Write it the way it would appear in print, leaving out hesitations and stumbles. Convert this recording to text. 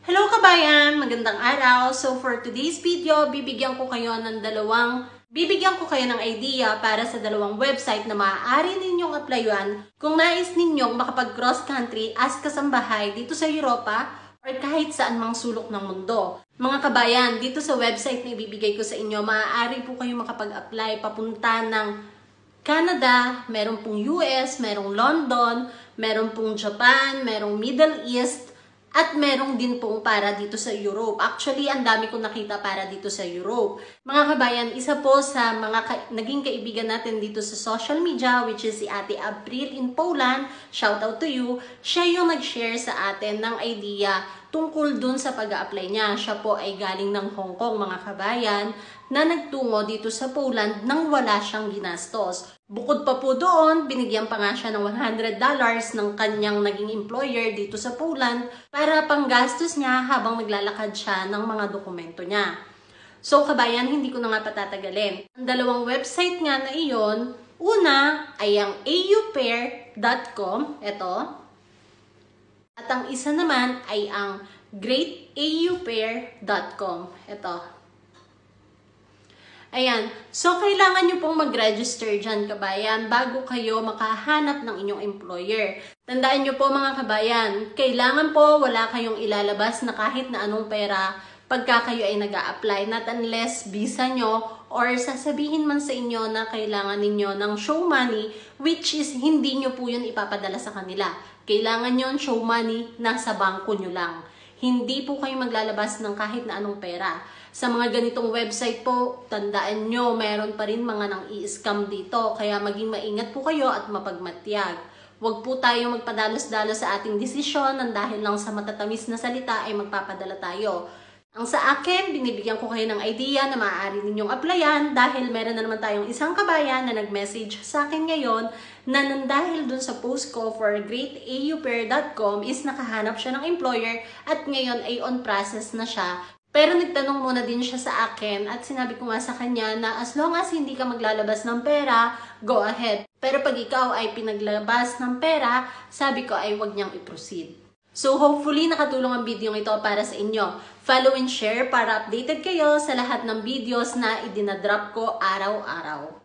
Hello kabayan! Magandang araw! So for today's video, bibigyan ko kayo ng idea para sa dalawang website na maaari ninyong applyan kung nais ninyong makapag cross country as kasambahay dito sa Europa or kahit saan mang sulok ng mundo. Mga kabayan, dito sa website na ibibigay ko sa inyo, maaari po kayo makapag-apply papunta ng Canada, meron pong US, merong London, meron pong Japan, merong Middle East, at merong din pong para dito sa Europe. Actually, ang dami kong nakita para dito sa Europe. Mga kabayan, isa po sa mga naging kaibigan natin dito sa social media, which is si Ate April in Poland, shout out to you, siya yung nag-share sa atin ng idea tungkol dun sa pag-a-apply niya. Siya po ay galing ng Hong Kong, mga kabayan, na nagtungo dito sa Poland nang wala siyang ginastos. Bukod pa po doon, binigyan pa nga siya ng $100 ng kanyang naging employer dito sa Poland para panggastos niya habang naglalakad siya ng mga dokumento niya. So kabayan, hindi ko na nga patatagalin. Ang dalawang website nga na iyon, una ay ang aupair.com, ito. At ang isa naman ay ang greataupair.com, ito. Ayan. So, kailangan nyo pong mag-register dyan, kabayan, bago kayo makahanap ng inyong employer. Tandaan nyo po, mga kabayan, kailangan po wala kayong ilalabas na kahit na anong pera pagka kayo ay nag-a-apply. Not unless visa nyo or sasabihin man sa inyo na kailangan ninyo ng show money, which is hindi nyo po yun ipapadala sa kanila. Kailangan nyo show money nasa bangko nyo lang. Hindi po kayo maglalabas ng kahit na anong pera. Sa mga ganitong website po, tandaan nyo, meron pa rin mga nang i-scam dito. Kaya maging maingat po kayo at mapagmatyag. Huwag po tayo magpadalos-dalos sa ating desisyon nang dahil lang sa matatamis na salita ay magpapadala tayo. Ang sa akin, binibigyan ko kayo ng idea na maaari ninyong applyan dahil meron na naman tayong isang kabayan na nag-message sa akin ngayon na nandahil dun sa post ko for greataupair.com is nakahanap siya ng employer at ngayon ay on process na siya. Pero nagtanong muna din siya sa akin at sinabi ko nga sa kanya na as long as hindi ka maglalabas ng pera, go ahead. Pero pag ikaw ay pinaglabas ng pera, sabi ko ay huwag niyang i-proceed. So hopefully nakatulong ang video ito para sa inyo. Follow and share para updated kayo sa lahat ng videos na idinadrop ko araw-araw.